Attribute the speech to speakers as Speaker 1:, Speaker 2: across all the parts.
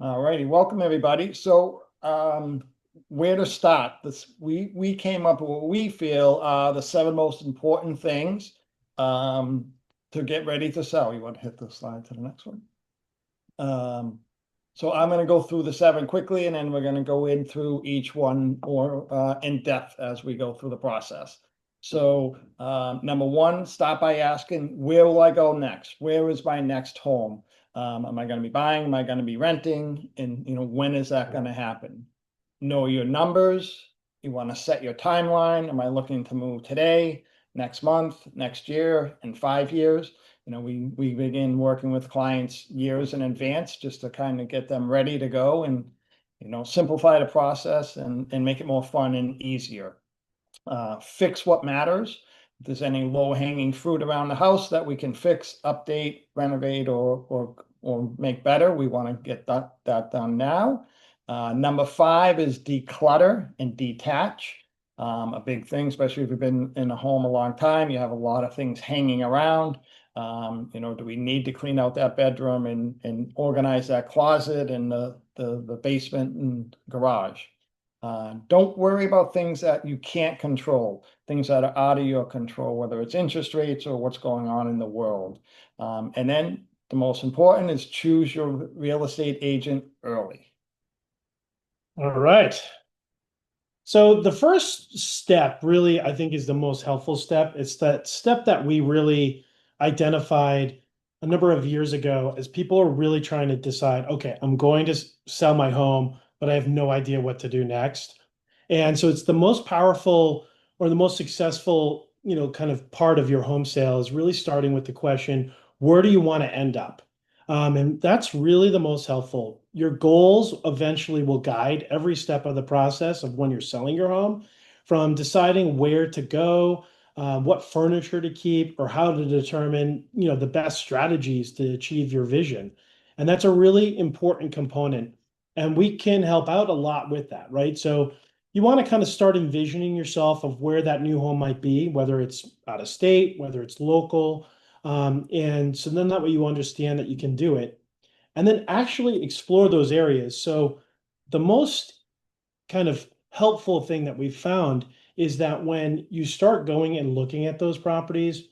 Speaker 1: All righty, welcome everybody. Where to start? We came up with what we feel are the seven most important things um, to get ready to sell. You want to hit the slide to the next one? Um, so I'm going to go through the seven quickly, and then we're going to go in through each one more in depth as we go through the process. Number one, start by asking, where will I go next? Where is my next home? Am I going to be buying? Am I going to be renting? And when is that going to happen? Know your numbers. You want to set your timeline. Am I looking to move today, next month, next year, in 5 years? We begin working with clients years in advance just to kind of get them ready to go and simplify the process and make it more fun and easier. Fix what matters. If there's any low-hanging fruit around the house that we can fix, update, renovate, or make better, we want to get that done now. Number five is declutter and detach. A big thing, especially if you've been in a home a long time, you have a lot of things hanging around. Do we need to clean out that bedroom and organize that closet and the basement and garage? Don't worry about things that you can't control, things that are out of your control, whether it's interest rates or what's going on in the world. And then the most important is choose your real estate agent early.
Speaker 2: All right. So the first step really, I think, is the most helpful step. It's that step that we really identified a number of years ago as people are really trying to decide, okay, I'm going to sell my home, but I have no idea what to do next. And so it's the most powerful or the most successful, kind of part of your home sale is really starting with the question, where do you want to end up? And that's really the most helpful. Your goals eventually will guide every step of the process of when you're selling your home, from deciding where to go, what furniture to keep, or how to determine, the best strategies to achieve your vision. And that's a really important component. And we can help out a lot with that, right? So you want to kind of start envisioning yourself of where that new home might be, whether it's out of state, whether it's local. And so then that way you understand that you can do it and then actually explore those areas. So the most kind of helpful thing that we've found is that when you start going and looking at those properties,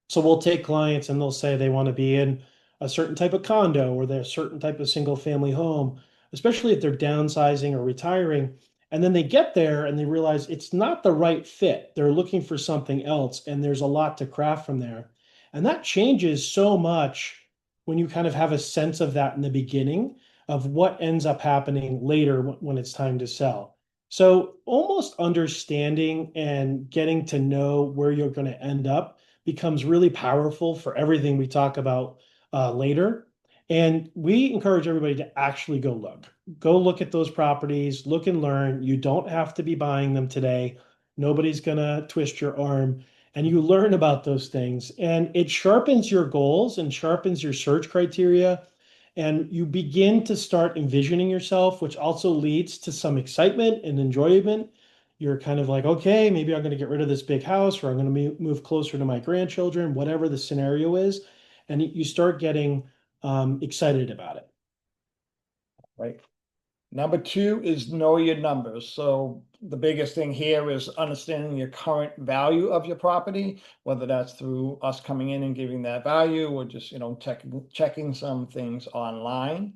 Speaker 2: so we'll take clients and they'll say they want to be in a certain type of condo or they're a certain type of single family home, especially if they're downsizing or retiring. And then they get there and they realize it's not the right fit. They're looking for something else, and there's a lot to craft from there. And that changes so much when you kind of have a sense of that in the beginning of what ends up happening later when it's time to sell. So almost understanding and getting to know where you're going to end up becomes really powerful for everything we talk about later. And we encourage everybody to actually go look. Go look at those properties, look and learn. You don't have to be buying them today. Nobody's going to twist your arm. And you learn about those things. And it sharpens your goals and sharpens your search criteria. And you begin to start envisioning yourself, which also leads to some excitement and enjoyment. You're kind of like, okay, maybe I'm going to get rid of this big house or I'm going to move closer to my grandchildren, whatever the scenario is. And you start getting excited about it.
Speaker 1: Right. Number two is know your numbers. So the biggest thing here is understanding your current value of your property, whether that's through us coming in and giving that value or just, checking some things online.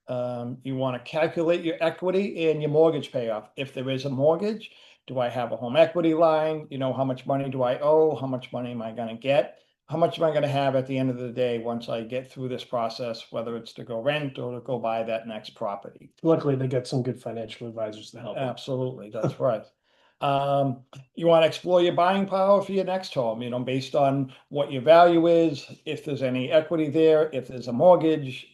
Speaker 1: You want to calculate your equity and your mortgage payoff. If there is a mortgage, do I have a home equity line? How much money do I owe? How much money am I going to get? How much am I going to have at the end of the day once I get through this process, whether it's to go rent or to go buy that next property?
Speaker 2: Luckily, they got some good financial advisors to help them.
Speaker 1: Absolutely, that's right. Um, you want to explore your buying power for your next home, based on what your value is, if there's any equity there, if there's a mortgage,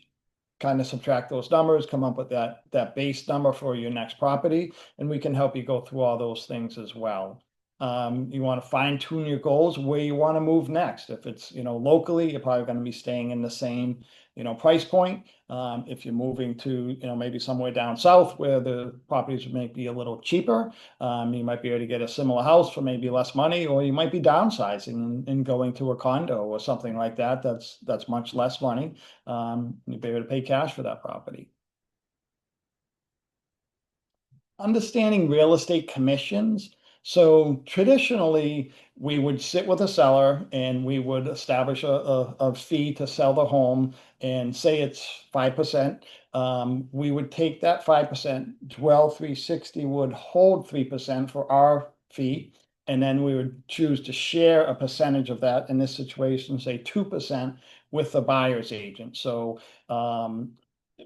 Speaker 1: kind of subtract those numbers, come up with that base number for your next property, and we can help you go through all those things as well. You want to fine tune your goals where you want to move next. If it's, locally, you're probably going to be staying in the same, price point. If you're moving to, maybe somewhere down south where the properties may be a little cheaper, you might be able to get a similar house for maybe less money, or you might be downsizing and going to a condo or something like that. That's much less money. You'd be able to pay cash for that property. understanding real estate commissions. So traditionally, we would sit with a seller and we would establish a fee to sell the home and say it's 5%. We would take that 5%, Dwell 360 would hold 3% for our fee. And then we would choose to share a percentage of that, in this situation, say 2% with the buyer's agent. So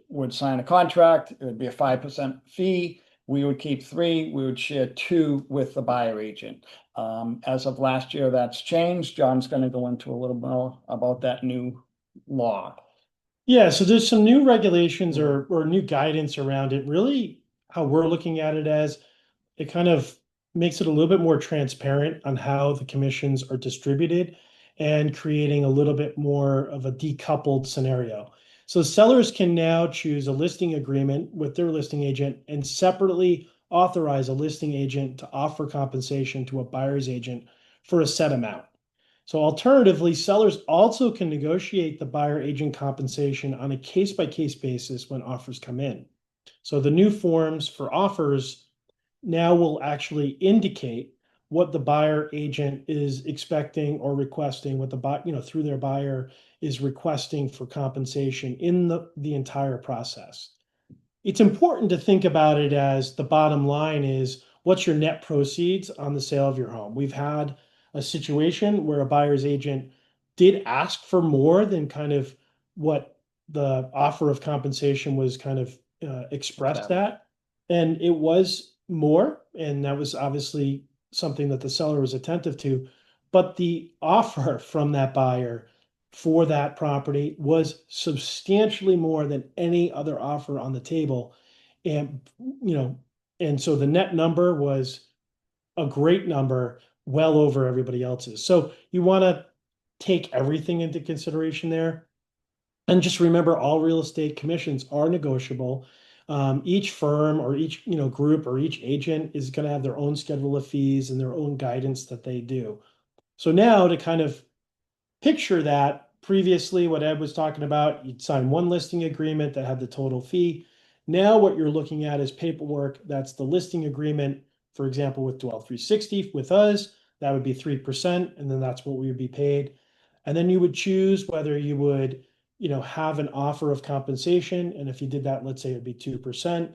Speaker 1: would sign a contract, it would be a 5% fee. We would keep 3, we would share 2 with the buyer agent. As of last year, that's changed. John's going to go into a little more about that new law.
Speaker 2: Yeah, so there's some new regulations or new guidance around it. Really, how we're looking at it as it kind of makes it a little bit more transparent on how the commissions are distributed and creating a little bit more of a decoupled scenario. So sellers can now choose a listing agreement with their listing agent and separately authorize a listing agent to offer compensation to a buyer's agent for a set amount. So alternatively, sellers also can negotiate the buyer agent compensation on a case-by-case basis when offers come in. So the new forms for offers now will actually indicate what the buyer agent is expecting or requesting, what the through their buyer is requesting for compensation in the entire process. It's important to think about it as the bottom line is what's your net proceeds on the sale of your home. We've had a situation where a buyer's agent did ask for more than kind of what the offer of compensation was kind of expressed at. And it was more, and that was obviously something that the seller was attentive to. But the offer from that buyer for that property was substantially more than any other offer on the table. And, and so the net number was a great number, well over everybody else's. So you want to take everything into consideration there. And just remember, all real estate commissions are negotiable. Each firm or each group or each agent is going to have their own schedule of fees and their own guidance that they do. So now to kind of picture that, previously what Ed was talking about, you'd sign one listing agreement that had the total fee. Now what you're looking at is paperwork. That's the listing agreement, for example, with Dwell 360 with us, that would be 3%, and then that's what we would be paid. And then you would choose whether you would have an offer of compensation. And if you did that, let's say it'd be 2%.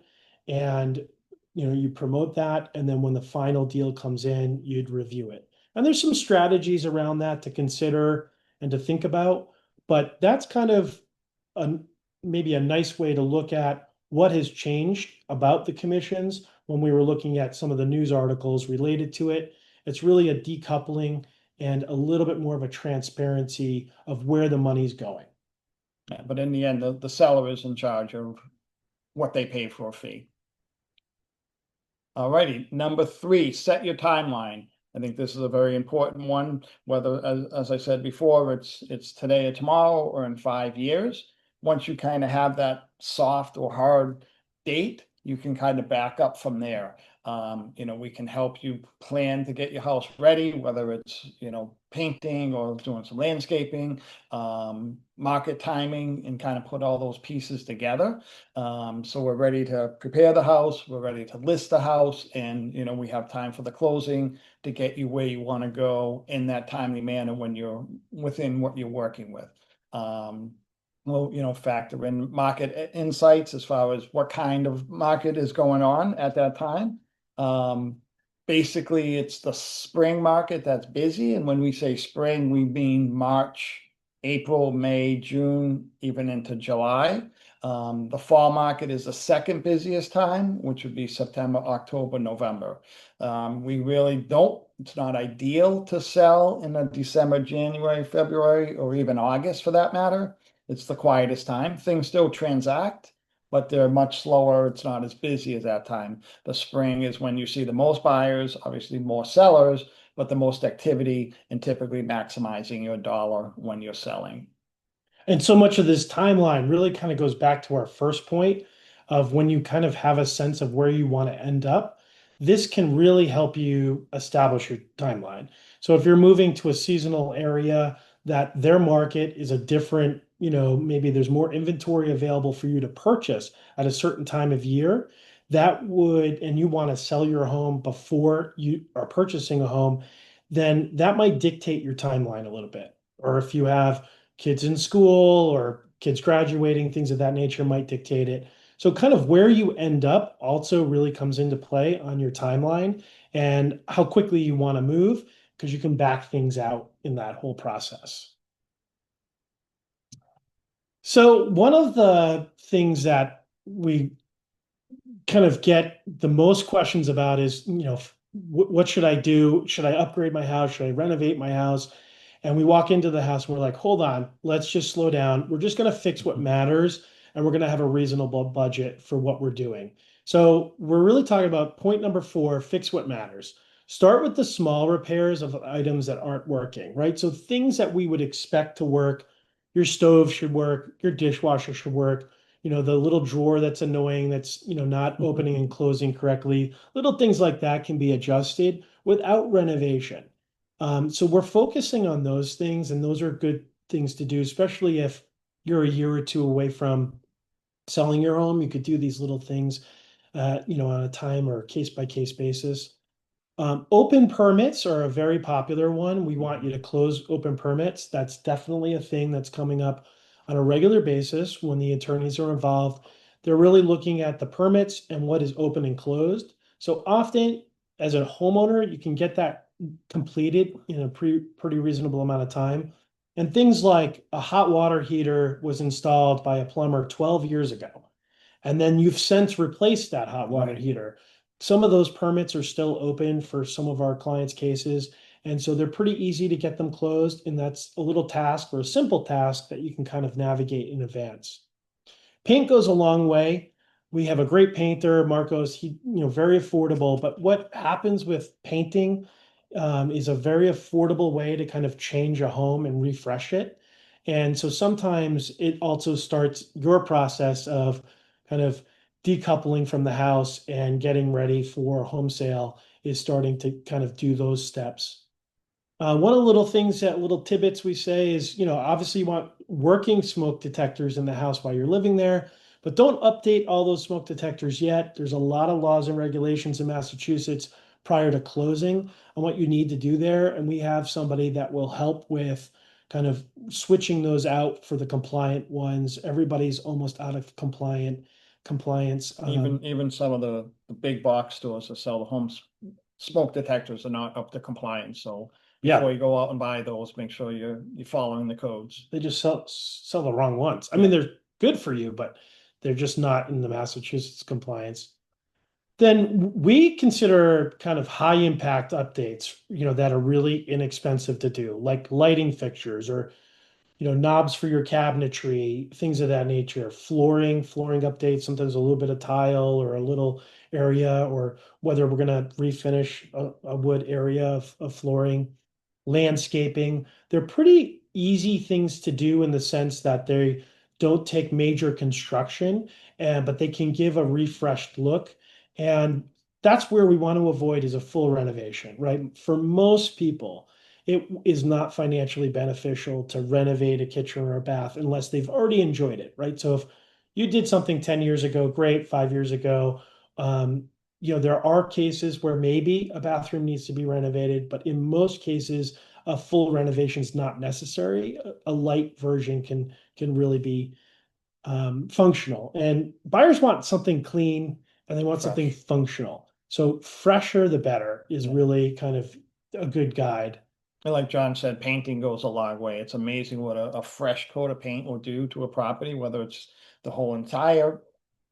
Speaker 2: And you promote that. And then when the final deal comes in, you'd review it. And there's some strategies around that to consider and to think about, but that's kind of maybe a nice way to look at what has changed about the commissions when we were looking at some of the news articles related to it. It's really a decoupling and a little bit more of a transparency of where the money's going.
Speaker 1: Yeah, but in the end, the seller is in charge of what they pay for a fee. All righty, number 3, set your timeline. I think this is a very important one, whether, as I said before, it's today or tomorrow or in 5 years. Once you kind of have that soft or hard date, you can kind of back up from there. We can help you plan to get your house ready, whether it's, painting or doing some landscaping, market timing, and kind of put all those pieces together. So we're ready to prepare the house, we're ready to list the house, and, we have time for the closing to get you where you want to go in that timely manner when you're within what you're working with. We'll, factor in market insights as far as what kind of market is going on at that time. Basically, it's the spring market that's busy. And when we say spring, we mean March, April, May, June, even into July. The fall market is the second busiest time, which would be September, October, November. We really don't, it's not ideal to sell in the December, January, February, or even August for that matter. It's the quietest time. Things still transact, but they're much slower. It's not as busy as that time. The spring is when you see the most buyers, obviously more sellers, but the most activity and typically maximizing your dollar when you're selling.
Speaker 2: And so much of this timeline really kind of goes back to our first point of when you kind of have a sense of where you want to end up. This can really help you establish your timeline. So if you're moving to a seasonal area that their market is a different, maybe there's more inventory available for you to purchase at a certain time of year, and you want to sell your home before you are purchasing a home, then that might dictate your timeline a little bit. Or if you have kids in school or kids graduating, things of that nature might dictate it. So kind of where you end up also really comes into play on your timeline and how quickly you want to move, because you can back things out in that whole process. So one of the things that we kind of get the most questions about is, what should I do? Should I upgrade my house? Should I renovate my house? And we walk into the house and we're like, hold on, let's just slow down. We're just going to fix what matters and we're going to have a reasonable budget for what we're doing. So we're really talking about point number 4, fix what matters. Start with the small repairs of items that aren't working, right? So things that we would expect to work. Your stove should work, your dishwasher should work, the little drawer that's annoying, that's, not opening and closing correctly. Little things like that can be adjusted without renovation. So we're focusing on those things, and those are good things to do, especially if you're a year or two away from selling your home. You could do these little things, on a time or case by case basis. Open permits are a very popular one. We want you to close open permits. That's definitely a thing that's coming up on a regular basis when the attorneys are involved. They're really looking at the permits and what is open and closed. So often, as a homeowner, you can get that completed in a pretty reasonable amount of time. And things like a hot water heater was installed by a plumber 12 years ago, and then you've since replaced that hot water heater. Some of those permits are still open for some of our clients' cases, and so they're pretty easy to get them closed, and that's a little task or a simple task that you can kind of navigate in advance. Paint goes a long way. We have a great painter, Marcos. He, very affordable. But what happens with painting is a very affordable way to kind of change a home and refresh it. And so sometimes it also starts your process of kind of decoupling from the house and getting ready for home sale is starting to kind of do those steps. One of the little tidbits we say is, obviously you want working smoke detectors in the house while you're living there, but don't update all those smoke detectors yet. There's a lot of laws and regulations in Massachusetts prior to closing on what you need to do there. And we have somebody that will help with kind of switching those out for the compliant ones. Everybody's almost out of compliance.
Speaker 1: Even some of the big box stores that sell the smoke detectors are not up to compliance. So before
Speaker 2: Yeah,
Speaker 1: you go out and buy those, make sure you're following the codes.
Speaker 2: they just sell the wrong ones. I mean, they're good for you, but they're just not in the Massachusetts compliance. Then we consider kind of high impact updates, that are really inexpensive to do, like lighting fixtures or, knobs for your cabinetry, things of that nature. Flooring updates, sometimes a little bit of tile or a little area, or whether we're going to refinish a wood area of flooring. Landscaping. They're pretty easy things to do in the sense that they don't take major construction, but they can give a refreshed look. And that's where we want to avoid is a full renovation, right? For most people, it is not financially beneficial to renovate a kitchen or a bath unless they've already enjoyed it, right? So if you did something 10 years ago, great, 5 years ago, there are cases where maybe a bathroom needs to be renovated, but in most cases, a full renovation is not necessary. A light version can really be functional. And buyers want something clean and they want something functional. So fresher the better is really kind of a good guide.
Speaker 1: And like John said, painting goes a long way. It's amazing what a fresh coat of paint will do to a property, whether it's the whole entire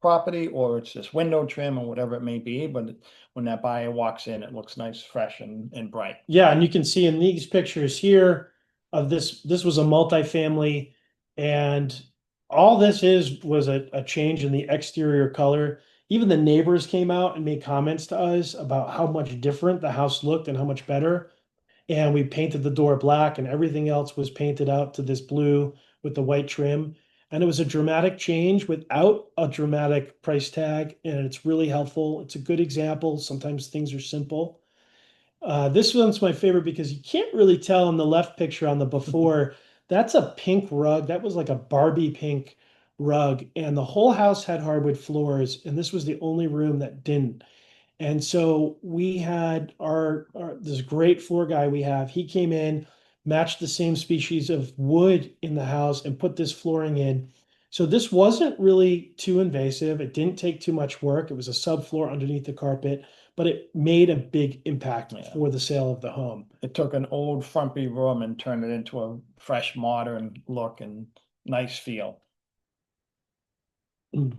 Speaker 1: property or it's just window trim or whatever it may be. But when that buyer walks in, it looks nice, fresh, and bright.
Speaker 2: Yeah, and you can see in these pictures here of this was a multifamily, and all this was a change in the exterior color. Even the neighbors came out and made comments to us about how much different the house looked and how much better. And we painted the door black and everything else was painted out to this blue with the white trim. And it was a dramatic change without a dramatic price tag. And it's really helpful. It's a good example. Sometimes things are simple. This one's my favorite because you can't really tell in the left picture on the before. That's a pink rug. That was like a Barbie pink rug, and the whole house had hardwood floors, and this was the only room that didn't. And so we had our this great floor guy we have. He came in, matched the same species of wood in the house, and put this flooring in. So this wasn't really too invasive. It didn't take too much work. It was a subfloor underneath the carpet, but it made a big impact
Speaker 1: Yeah.
Speaker 2: for the sale of the home.
Speaker 1: It took an old frumpy room and turned it into a fresh, modern look and nice feel.
Speaker 2: Mm.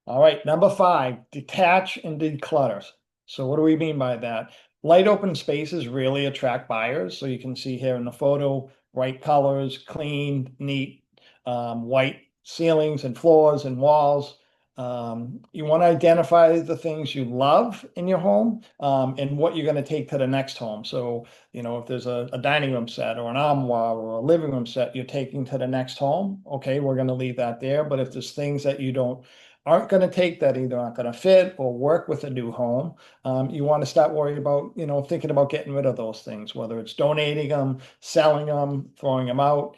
Speaker 1: All right, number 5, detach and declutter. So what do we mean by that? Light open spaces really attract buyers. So you can see here in the photo, bright colors, clean, neat, white ceilings and floors and walls. You want to identify the things you love in your home, and what you're going to take to the next home. So, if there's a dining room set or an armoire or a living room set you're taking to the next home, okay, we're going to leave that there. But if there's things that you aren't going to take, that either aren't going to fit or work with a new home, you want to start worrying about, thinking about getting rid of those things, whether it's donating them, selling them, throwing them out.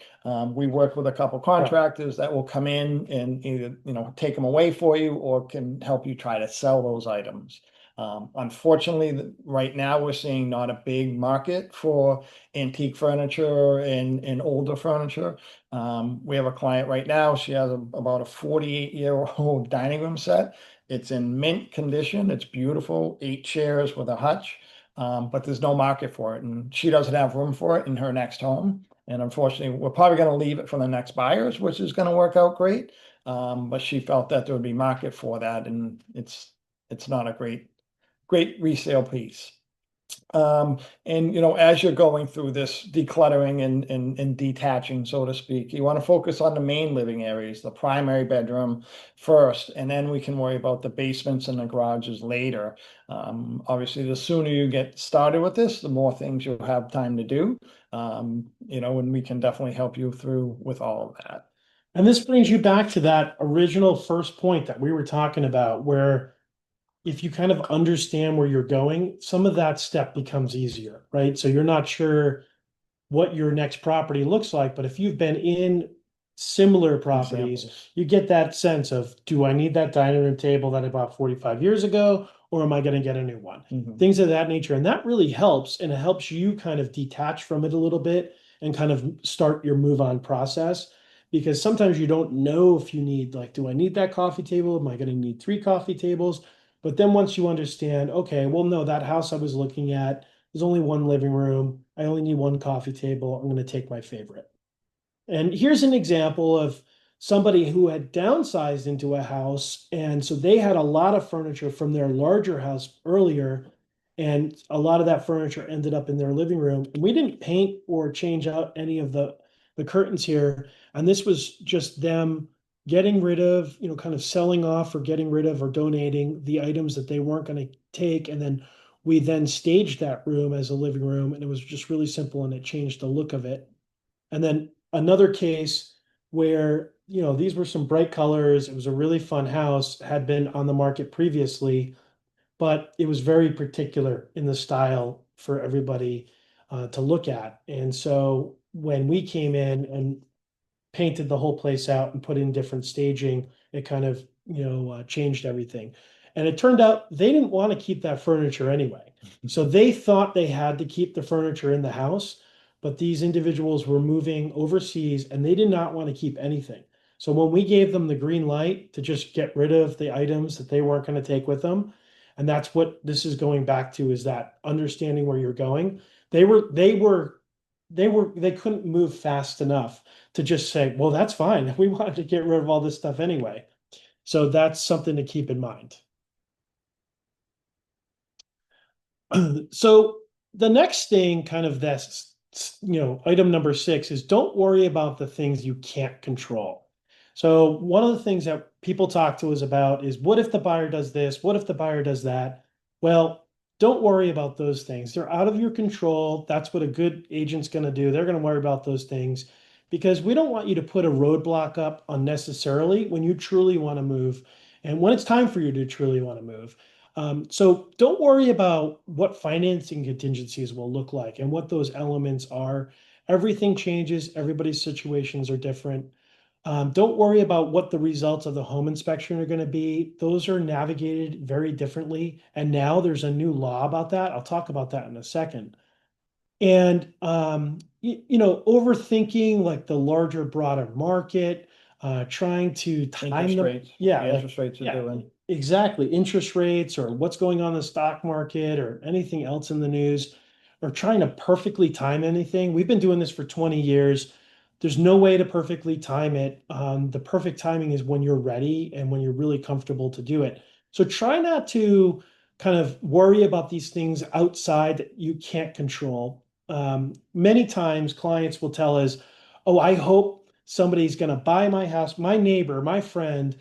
Speaker 1: We work with a couple contractors that will come in and either, take them away for you or can help you try to sell those items. Unfortunately, right now we're seeing not a big market for antique furniture and older furniture. We have a client right now. She has about a 48-year-old dining room set. It's in mint condition. It's beautiful, 8 chairs with a hutch, but there's no market for it. And she doesn't have room for it in her next home. And unfortunately, we're probably going to leave it for the next buyers, which is going to work out great. But she felt that there would be market for that, and it's not a great resale piece. And as you're going through this decluttering and detaching, so to speak, you want to focus on the main living areas, the primary bedroom first, and then we can worry about the basements and the garages later. Obviously, the sooner you get started with this, the more things you'll have time to do. And we can definitely help you through with all of that.
Speaker 2: And this brings you back to that original first point that we were talking about, where if you kind of understand where you're going, some of that step becomes easier, right? So you're not sure what your next property looks like, but if you've been in similar properties,
Speaker 1: Examples.
Speaker 2: you get that sense of, do I need that dining room table that I bought 45 years ago, or am I going to get a new one? Things of that nature. And that really helps. And it helps you kind of detach from it a little bit and kind of start your move on process. Because sometimes you don't know if you need, like, do I need that coffee table? Am I going to need 3 coffee tables? But then once you understand, okay, well, no, that house I was looking at, there's only one living room. I only need one coffee table. I'm going to take my favorite. And here's an example of somebody who had downsized into a house. And so they had a lot of furniture from their larger house earlier. And a lot of that furniture ended up in their living room. And we didn't paint or change out any of the curtains here. And this was just them getting rid of, kind of selling off or getting rid of or donating the items that they weren't going to take. And then we then staged that room as a living room. And it was just really simple and it changed the look of it. And then another case where, these were some bright colors. It was a really fun house, had been on the market previously, but it was very particular in the style for everybody to look at. And so when we came in and painted the whole place out and put in different staging, it kind of, changed everything. And it turned out they didn't want to keep that furniture anyway. So they thought they had to keep the furniture in the house, but these individuals were moving overseas and they did not want to keep anything. So when we gave them the green light to just get rid of the items that they weren't going to take with them, and that's what this is going back to, is that understanding where you're going. They couldn't move fast enough to just say, well, that's fine. We wanted to get rid of all this stuff anyway. So that's something to keep in mind. So the next thing, kind of that's, item number 6, is don't worry about the things you can't control. So one of the things that people talk to us about is, what if the buyer does this? What if the buyer does that? Well, don't worry about those things. They're out of your control. That's what a good agent's going to do. They're going to worry about those things because we don't want you to put a roadblock up unnecessarily when you truly want to move and when it's time for you to truly want to move. So don't worry about what financing contingencies will look like and what those elements are. Everything changes. Everybody's situations are different. Don't worry about what the results of the home inspection are going to be. Those are navigated very differently. And now there's a new law about that. I'll talk about that in a second. And overthinking like the larger, broader market, trying to time
Speaker 1: Interest
Speaker 2: the
Speaker 1: rates,
Speaker 2: yeah,
Speaker 1: the
Speaker 2: like
Speaker 1: interest rates are
Speaker 2: yeah,
Speaker 1: doing.
Speaker 2: exactly. Interest rates or what's going on in the stock market or anything else in the news, or trying to perfectly time anything. We've been doing this for 20 years. There's no way to perfectly time it. The perfect timing is when you're ready and when you're really comfortable to do it. So try not to kind of worry about these things outside that you can't control. Many times clients will tell us, oh, I hope somebody's going to buy my house. My neighbor, my friend,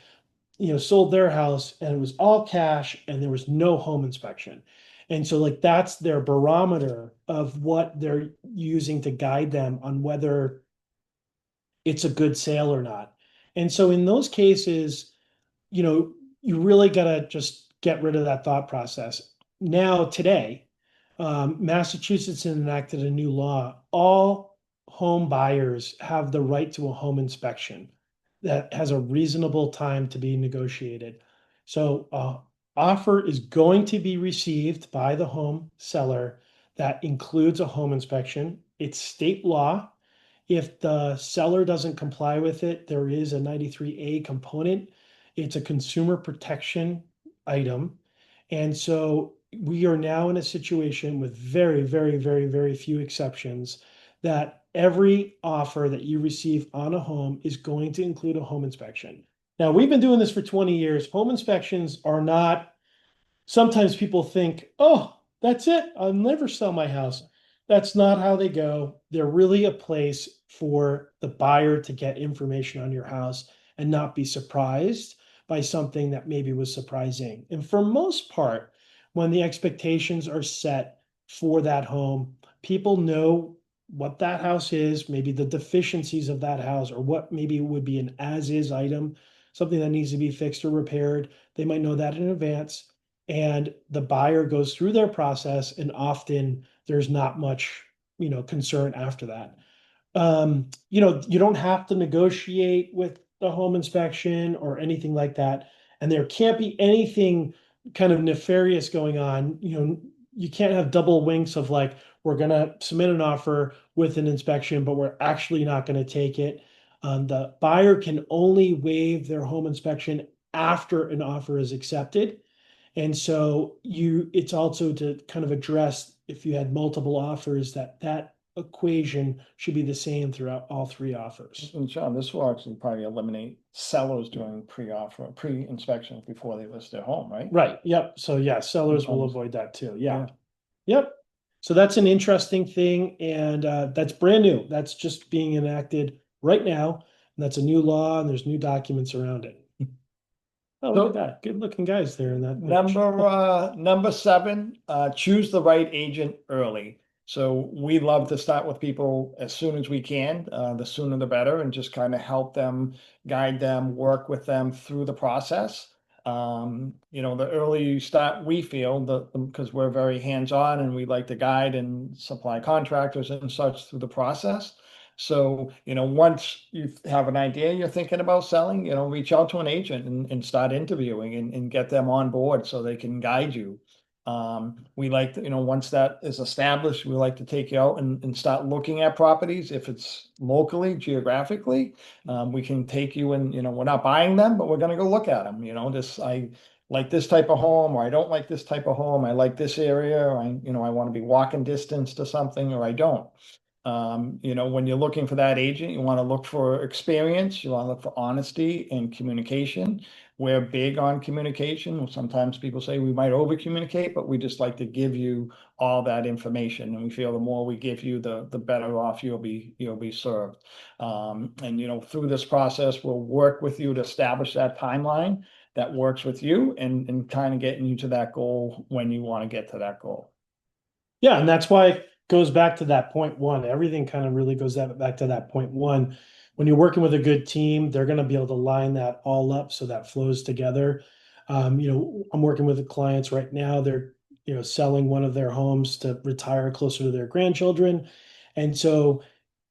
Speaker 2: sold their house and it was all cash and there was no home inspection. And so like that's their barometer of what they're using to guide them on whether it's a good sale or not. And so in those cases, you know, you really got to just get rid of that thought process. Now, today, Massachusetts enacted a new law. All home buyers have the right to a home inspection that has a reasonable time to be negotiated. So, offer is going to be received by the home seller that includes a home inspection. It's state law. If the seller doesn't comply with it, there is a 93A component. It's a consumer protection item. And so we are now in a situation with very, very, very, very few exceptions that every offer that you receive on a home is going to include a home inspection. Now, we've been doing this for 20 years. Home inspections are not, sometimes people think, oh, that's it. I'll never sell my house. That's not how they go. They're really a place for the buyer to get information on your house and not be surprised by something that maybe was surprising. And for most part, when the expectations are set for that home, people know what that house is, maybe the deficiencies of that house, or what maybe would be an as is item, something that needs to be fixed or repaired. They might know that in advance. And the buyer goes through their process, and often there's not much, concern after that. You don't have to negotiate with the home inspection or anything like that. And there can't be anything kind of nefarious going on. You can't have double winks of like, we're going to submit an offer with an inspection, but we're actually not going to take it. The buyer can only waive their home inspection after an offer is accepted. And so it's also to kind of address if you had multiple offers that equation should be the same throughout all three offers.
Speaker 1: And John, this will actually probably eliminate sellers doing pre-offer, pre-inspection before they list their home, right?
Speaker 2: Right. Yep. So yeah, sellers will
Speaker 1: Homes.
Speaker 2: avoid that too. Yeah.
Speaker 1: Yeah.
Speaker 2: Yep. So that's an interesting thing, and that's brand new. That's just being enacted right now. And that's a new law, and there's new documents around it. Oh, look at
Speaker 1: So
Speaker 2: that. Good looking guys there in that picture.
Speaker 1: number 7, choose the right agent early. So we love to start with people as soon as we can, the sooner the better, and just kind of help them, guide them, work with them through the process. The earlier you start, we feel because we're very hands-on and we like to guide and supply contractors and such through the process. So, once you have an idea you're thinking about selling, reach out to an agent and start interviewing and get them on board so they can guide you. We like to, once that is established, we like to take you out and start looking at properties. If it's locally, geographically, we can take you and, we're not buying them, but we're going to go look at them. I like this type of home, or I don't like this type of home. I like this area, or I want to be walking distance to something, or I don't. When you're looking for that agent, you want to look for experience, you want to look for honesty and communication. We're big on communication. Sometimes people say we might over communicate, but we just like to give you all that information. And we feel the more we give you, the better off you'll be served. And through this process, we'll work with you to establish that timeline that works with you and kind of getting you to that goal when you want to get to that goal.
Speaker 2: Yeah, and that's why it goes back to that point one. Everything kind of really goes back to that point one. When you're working with a good team, they're going to be able to line that all up so that flows together. I'm working with the clients right now. They're, selling one of their homes to retire closer to their grandchildren. And so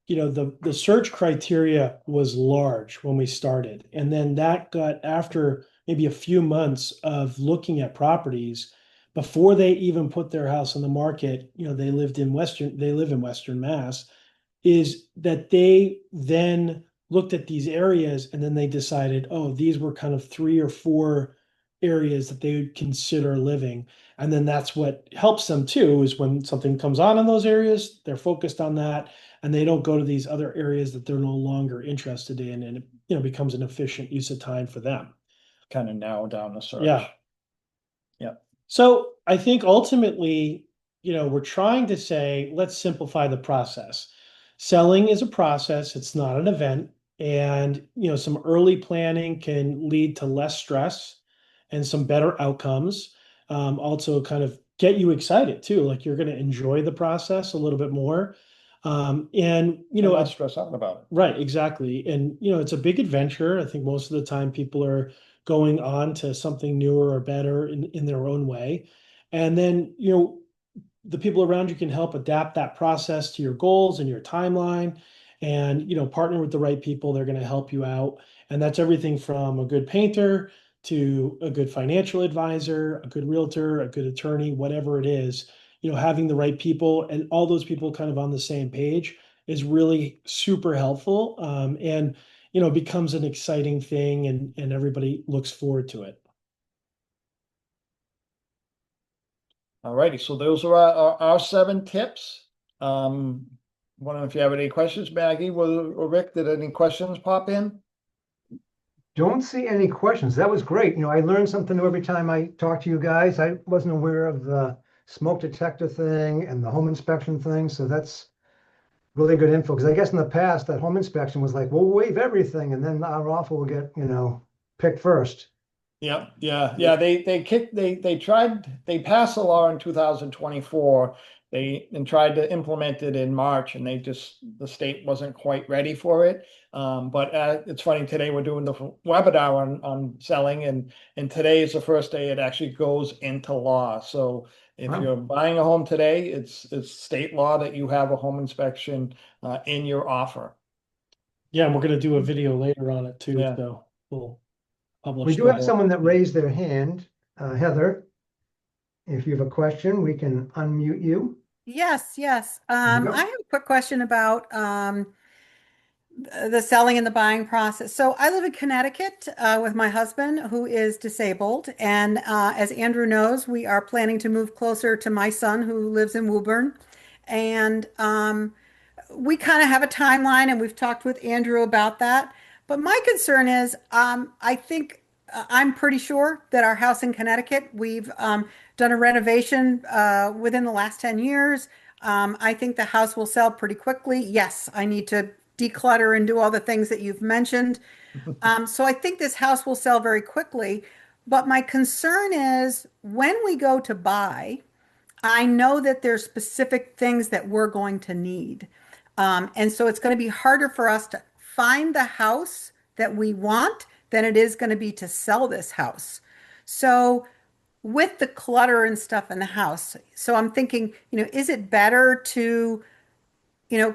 Speaker 2: the search criteria was large when we started. And then that got after maybe a few months of looking at properties before they even put their house on the market. They live in Western Mass, is that they then looked at these areas and then they decided, oh, these were kind of 3 or 4 areas that they would consider living. And then that's what helps them too, is when something comes on in those areas, they're focused on that and they don't go to these other areas that they're no longer interested in. And it becomes an efficient use of time for them.
Speaker 1: Kind of narrow down the search.
Speaker 2: Yeah.
Speaker 1: Yeah.
Speaker 2: So I think ultimately, we're trying to say, let's simplify the process. Selling is a process, it's not an event. And, some early planning can lead to less stress and some better outcomes. Also, kind of get you excited too, like you're going to enjoy the process a little bit more. And,
Speaker 1: not stress out about it.
Speaker 2: Right, exactly. And, it's a big adventure. I think most of the time people are going on to something newer or better in their own way. And then, the people around you can help adapt that process to your goals and your timeline and, partner with the right people. They're going to help you out. And that's everything from a good painter to a good financial advisor, a good realtor, a good attorney, whatever it is. Having the right people and all those people kind of on the same page is really super helpful, and becomes an exciting thing, and everybody looks forward to it.
Speaker 1: All righty, so those are our 7 tips. Wondering if you have any questions, Maggie or Rick, did any questions pop in?
Speaker 3: Don't see any questions. That was great. I learned something new every time I talk to you guys. I wasn't aware of the smoke detector thing and the home inspection thing. So that's really good info. Because I guess in the past, that home inspection was like, we'll waive everything and then our offer will get, picked first.
Speaker 1: Yeah. They passed a law in 2024. They tried to implement it in March, and the state wasn't quite ready for it. But it's funny, today we're doing the webinar on selling, and today is the first day it actually goes into law. So if
Speaker 3: Wow.
Speaker 1: you're buying a home today, it's state law that you have a home inspection in your offer.
Speaker 2: Yeah, and we're going to do a video later on it too.
Speaker 1: Yeah.
Speaker 2: So we'll publish
Speaker 3: We do
Speaker 2: that.
Speaker 3: have someone that raised their hand. Heather, if you have a question, we can unmute you.
Speaker 4: Yes, yes.
Speaker 3: you go.
Speaker 4: I have a quick question about the selling and the buying process. So I live in Connecticut with my husband, who is disabled. And as Andrew knows, we are planning to move closer to my son, who lives in Woburn. And we kind of have a timeline, and we've talked with Andrew about that. But my concern is, I think I'm pretty sure that our house in Connecticut, we've done a renovation within the last 10 years. I think the house will sell pretty quickly. Yes, I need to declutter and do all the things that you've mentioned. So I think this house will sell very quickly. But my concern is when we go to buy, I know that there's specific things that we're going to need. And so it's going to be harder for us to find the house that we want than it is going to be to sell this house. So with the clutter and stuff in the house, so I'm thinking, is it better to,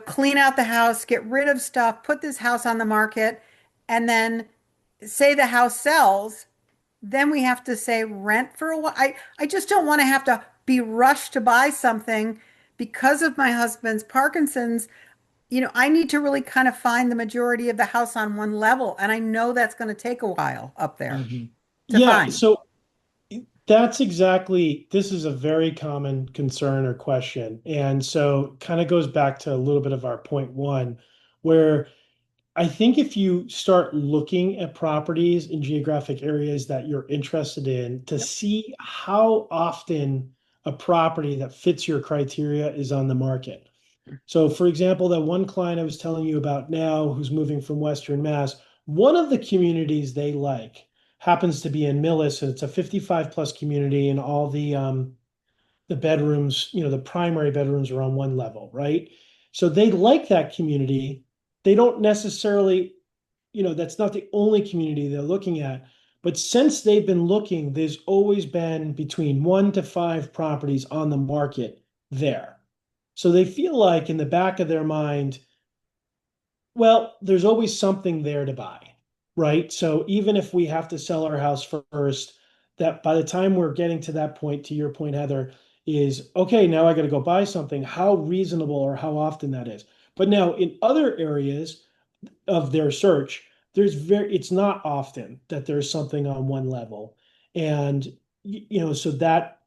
Speaker 4: clean out the house, get rid of stuff, put this house on the market, and then say the house sells, then we have to say rent for a while. I just don't want to have to be rushed to buy something because of my husband's Parkinson's. I need to really kind of find the majority of the house on one level. And I know that's going to take a while up there to find.
Speaker 2: So this is a very common concern or question. And so kind of goes back to a little bit of our point 1, where I think if you start looking at properties in geographic areas that you're interested in to see how often a property that fits your criteria is on the market. So for example, that one client I was telling you about now who's moving from Western Mass, one of the communities they like happens to be in Millis, and it's a 55 plus community, and all the bedrooms, the primary bedrooms are on one level, right? So they like that community. They don't necessarily, that's not the only community they're looking at. But since they've been looking, there's always been between 1 to 5 properties on the market there. So they feel like in the back of their mind, Well, there's always something there to buy, right? So even if we have to sell our house first, that by the time we're getting to that point, to your point, Heather, is okay, now I got to go buy something, how reasonable or how often that is. But now in other areas of their search, it's not often that there's something on one level. And so that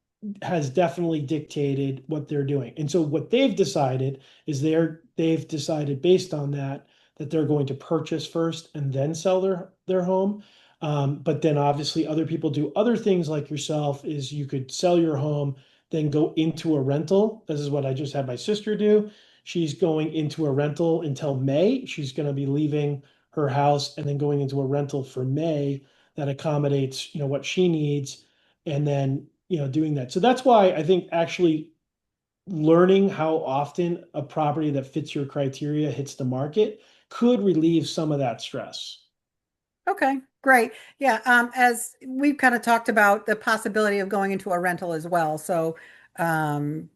Speaker 2: has definitely dictated what they're doing. And so what they've decided is they've decided based on that they're going to purchase first and then sell their home. But then obviously other people do other things like yourself is you could sell your home, then go into a rental. This is what I just had my sister do. She's going into a rental until May. She's going to be leaving her house and then going into a rental for May that accommodates, what she needs, and then, doing that. So that's why I think actually learning how often a property that fits your criteria hits the market could relieve some of that stress.
Speaker 4: Okay, great. Yeah, as we've kind of talked about the possibility of going into a rental as well. So um,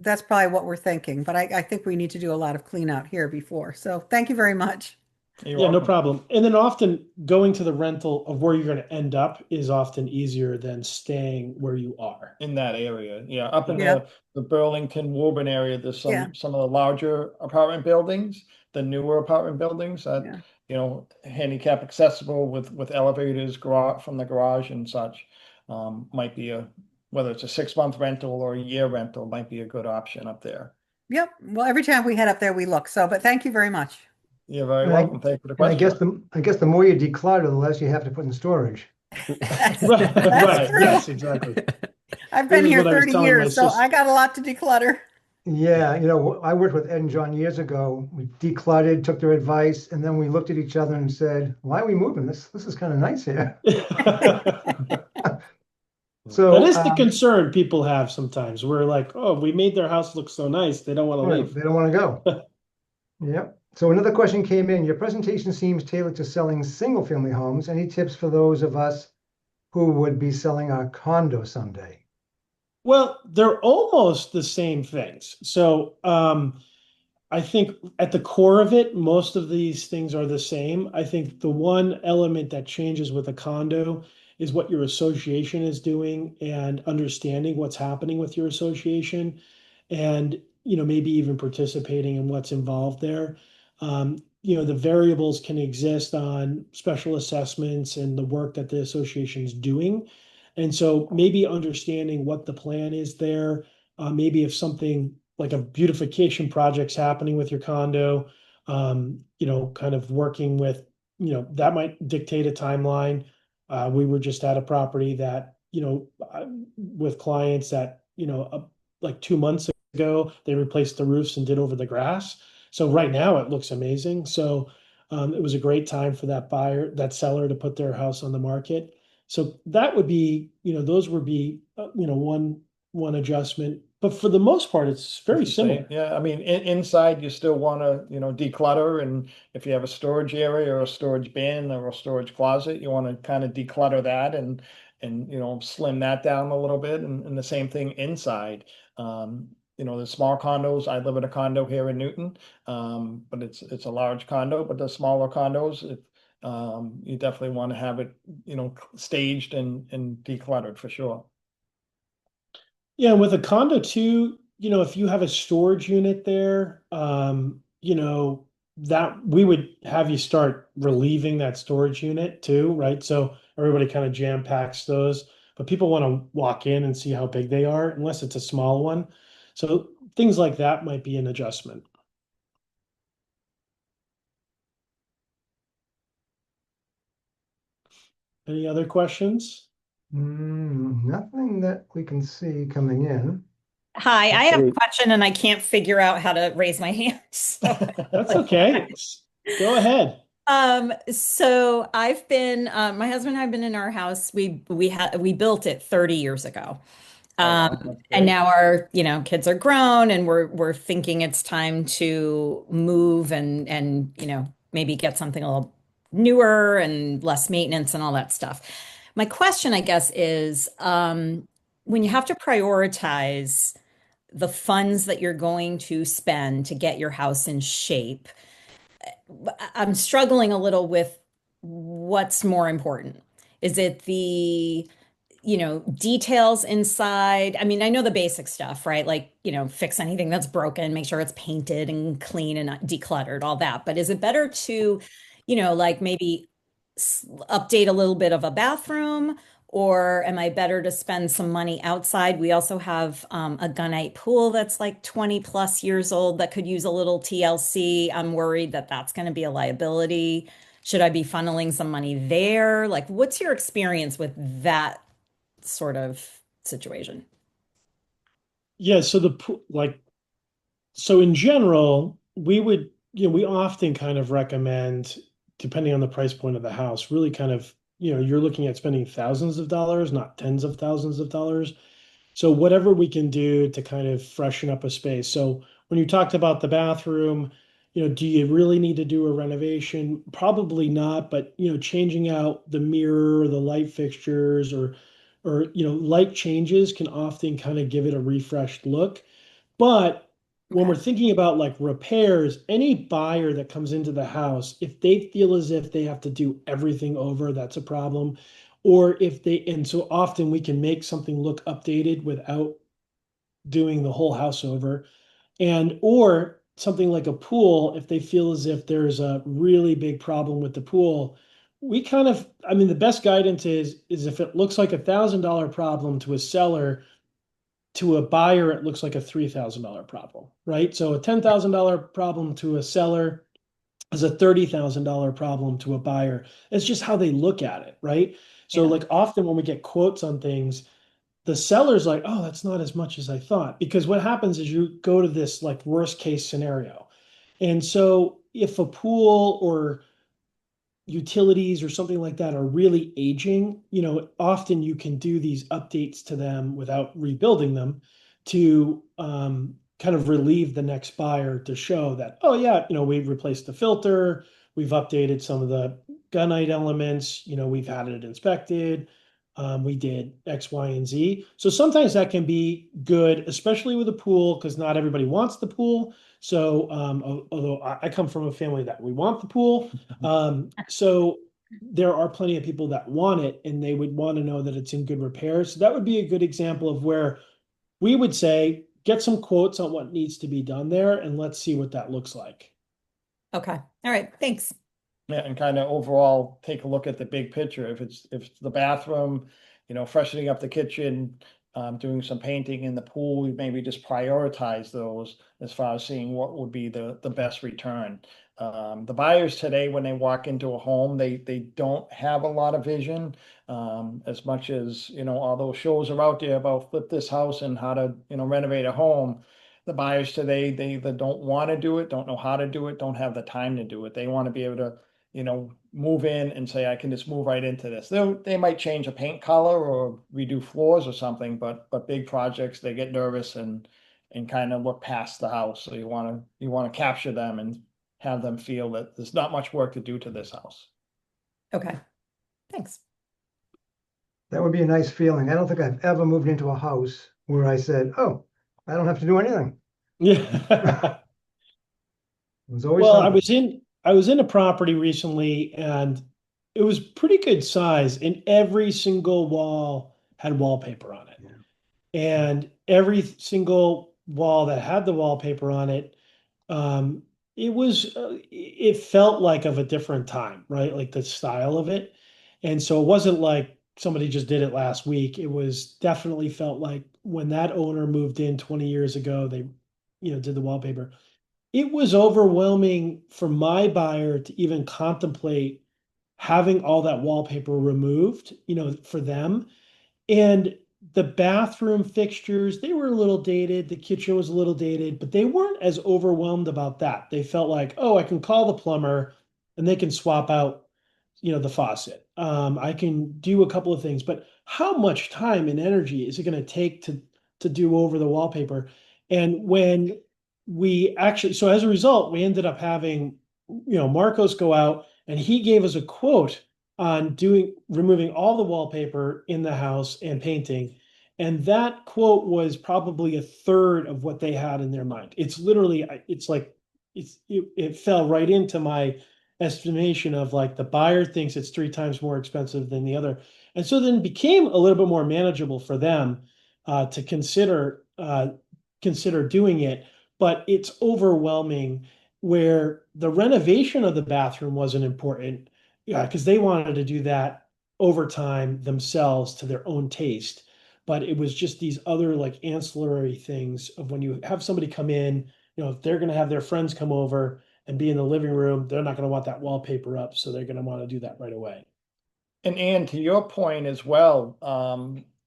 Speaker 4: that's probably what we're thinking. But I think we need to do a lot of clean out here before. So thank you very much.
Speaker 1: You're
Speaker 2: Yeah, no
Speaker 1: welcome.
Speaker 2: problem. And then often going to the rental of where you're going to end up is often easier than staying where you are.
Speaker 1: In that area. Yeah, up in
Speaker 4: Yeah,
Speaker 1: the Burlington, Woburn area, there's
Speaker 4: yeah,
Speaker 1: some of the larger apartment buildings, the newer apartment buildings that,
Speaker 4: yeah.
Speaker 1: handicap accessible with elevators, garage from the garage and such. Might be whether it's a 6 month rental or a year rental, might be a good option up there.
Speaker 4: Yep. Well, every time we head up there, we look. So, but thank you very much.
Speaker 1: You're very
Speaker 3: And I,
Speaker 1: welcome. Thank you for the
Speaker 3: and
Speaker 1: question.
Speaker 3: I guess the more you declutter, the less you have to put in storage.
Speaker 4: That's,
Speaker 2: Right,
Speaker 4: that's true.
Speaker 2: yes, exactly.
Speaker 4: I've
Speaker 2: This
Speaker 4: been
Speaker 2: is
Speaker 4: here
Speaker 2: what I was
Speaker 4: 30
Speaker 2: telling my
Speaker 4: years, so
Speaker 2: sister.
Speaker 4: I got a lot to declutter.
Speaker 3: Yeah, I worked with Ed and John years ago. We decluttered, took their advice, and then we looked at each other and said, "Why are we moving? This is kind of nice here."
Speaker 2: That
Speaker 3: So,
Speaker 2: is the concern people have sometimes. We're like, oh, we made their house look so nice, they don't want to
Speaker 3: right,
Speaker 2: leave.
Speaker 3: they don't want to go. Yep. So another question came in. Your presentation seems tailored to selling single-family homes. Any tips for those of us who would be selling our condo someday?
Speaker 2: Well, they're almost the same things. So, I think at the core of it, most of these things are the same. I think the one element that changes with a condo is what your association is doing and understanding what's happening with your association and, maybe even participating in what's involved there. The variables can exist on special assessments and the work that the association is doing. And so maybe understanding what the plan is there, maybe if something like a beautification project's happening with your condo, kind of working with, that might dictate a timeline. We were just at a property that, with clients that, like 2 months ago, they replaced the roofs and did over the grass. So right now it looks amazing. So it was a great time for that seller to put their house on the market. So that would be, those would be, one adjustment, but for the most part, it's very
Speaker 1: It's the same.
Speaker 2: similar.
Speaker 1: Yeah, I mean, inside you still want to, declutter, and if you have a storage area or a storage bin or a storage closet, you want to kind of declutter that and slim that down a little bit, and the same thing inside. The small condos. I live in a condo here in Newton, but it's a large condo. But the smaller condos, you definitely want to have it, staged and decluttered for sure.
Speaker 2: Yeah, with a condo too, if you have a storage unit there, that we would have you start relieving that storage unit too, right? So everybody kind of jam packs those, but people want to walk in and see how big they are, unless it's a small one. So things like that might be an adjustment. Any other questions?
Speaker 3: Nothing that we can see coming in.
Speaker 5: Hi, I have a
Speaker 1: Great.
Speaker 5: question and I can't figure out how to raise my hand.
Speaker 2: That's okay. Go ahead.
Speaker 5: So my husband and I have been in our house. We built it 30 years ago.
Speaker 1: Oh, wow,
Speaker 5: Um,
Speaker 1: that's
Speaker 5: and
Speaker 1: great.
Speaker 5: now our, kids are grown and we're thinking it's time to move and maybe get something a little newer and less maintenance and all that stuff. My question, I guess, is when you have to prioritize the funds that you're going to spend to get your house in shape, I'm struggling a little with what's more important. Is it the, details inside? I mean, I know the basic stuff, right? Like, fix anything that's broken, make sure it's painted and clean and not decluttered, all that. But is it better to, like maybe update a little bit of a bathroom? Or am I better to spend some money outside? We also have a gunite pool that's like 20 plus years old that could use a little TLC. I'm worried that that's going to be a liability. Should I be funneling some money there? Like, what's your experience with that sort of situation?
Speaker 2: Yeah, so so in general, we would, we often kind of recommend, depending on the price point of the house, really kind of, you're looking at spending thousands of dollars, not tens of thousands of dollars. So whatever we can do to kind of freshen up a space. So when you talked about the bathroom, do you really need to do a renovation? Probably not, but changing out the mirror, the light fixtures, or light changes can often kind of give it a refreshed look. But when
Speaker 5: Okay.
Speaker 2: we're thinking about like repairs, any buyer that comes into the house, if they feel as if they have to do everything over, that's a problem. Or if they, and so often we can make something look updated without doing the whole house over. And, or something like a pool, if they feel as if there's a really big problem with the pool, we kind of, I mean, the best guidance is if it looks like $1,000 problem to a seller, to a buyer, it looks like a $3,000 problem, right? So a $10,000 problem to a seller is a $30,000 problem to a buyer. It's just how they look at it, right? So
Speaker 5: Yeah.
Speaker 2: like often when we get quotes on things, the seller's like, oh, that's not as much as I thought. Because what happens is you go to this like worst case scenario. And so if a pool or utilities or something like that are really aging, often you can do these updates to them without rebuilding them to kind of relieve the next buyer to show that, oh yeah, we've replaced the filter, we've updated some of the gunite elements, we've had it inspected, we did X, Y, and Z. So sometimes that can be good, especially with a pool, because not everybody wants the pool. So although I come from a family that we want the pool, so there are plenty of people that want it and they would want to know that it's in good repair. So that would be a good example of where we would say, get some quotes on what needs to be done there and let's see what that looks like.
Speaker 5: Okay. All right. Thanks.
Speaker 1: Yeah, and kind of overall take a look at the big picture. If it's the bathroom, freshening up the kitchen, doing some painting in the pool, we maybe just prioritize those as far as seeing what would be the best return. The buyers today, when they walk into a home, they don't have a lot of vision. As much as, all those shows are out there about flip this house and how to, renovate a home. The buyers today, they either don't want to do it, don't know how to do it, don't have the time to do it. They want to be able to move in and say, I can just move right into this. They might change a paint color or redo floors or something, but big projects, they get nervous and kind of look past the house. So you want to capture them and have them feel that there's not much work to do to this house.
Speaker 5: Okay. Thanks.
Speaker 3: That would be a nice feeling. I don't think I've ever moved into a house where I said, oh, I don't have to do anything.
Speaker 2: Yeah.
Speaker 3: It was always
Speaker 2: Well,
Speaker 3: something.
Speaker 2: I was in a property recently and it was pretty good size and every single wall had wallpaper on it.
Speaker 3: Yeah.
Speaker 2: And every single wall that had the wallpaper on it, um, it felt like of a different time, right? Like the style of it. And so it wasn't like somebody just did it last week. It was definitely felt like when that owner moved in 20 years ago, they, did the wallpaper. It was overwhelming for my buyer to even contemplate having all that wallpaper removed, for them. And the bathroom fixtures, they were a little dated. The kitchen was a little dated, but they weren't as overwhelmed about that. They felt like, oh, I can call the plumber and they can swap out, the faucet. I can do a couple of things, but how much time and energy is it going to take to do over the wallpaper? And when we actually, so as a result, we ended up having, Marcos go out and he gave us a quote on removing all the wallpaper in the house and painting. And that quote was probably a third of what they had in their mind. It's literally, it's like it fell right into my estimation of like the buyer thinks it's 3 times more expensive than the other. And so then it became a little bit more manageable for them to consider doing it. But it's overwhelming where the renovation of the bathroom wasn't important, because they wanted to do that over time themselves to their own taste. But it was just these other like ancillary things of when you have somebody come in, if they're going to have their friends come over and be in the living room, they're not going to want that wallpaper up, so they're going to want to do that right away.
Speaker 1: And to your point as well,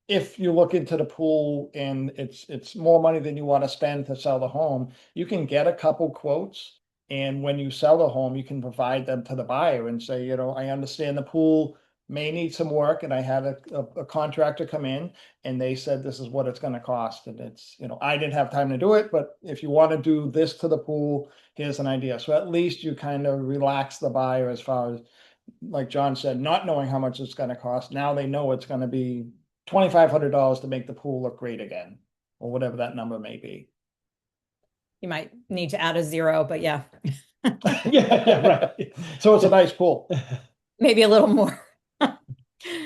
Speaker 1: if you look into the pool and it's more money than you want to spend to sell the home, you can get a couple quotes. And when you sell the home, you can provide them to the buyer and say, I understand the pool may need some work, and I had a contractor come in and they said this is what it's going to cost. And it's, I didn't have time to do it, but if you want to do this to the pool, here's an idea. So at least you kind of relax the buyer as far as, like John said, not knowing how much it's going to cost. Now they know it's going to be $2,500 to make the pool look great again, or whatever that number may be.
Speaker 5: You might need to add a zero, but yeah.
Speaker 2: Yeah, right.
Speaker 1: So it's a nice pool.
Speaker 5: Maybe a little more.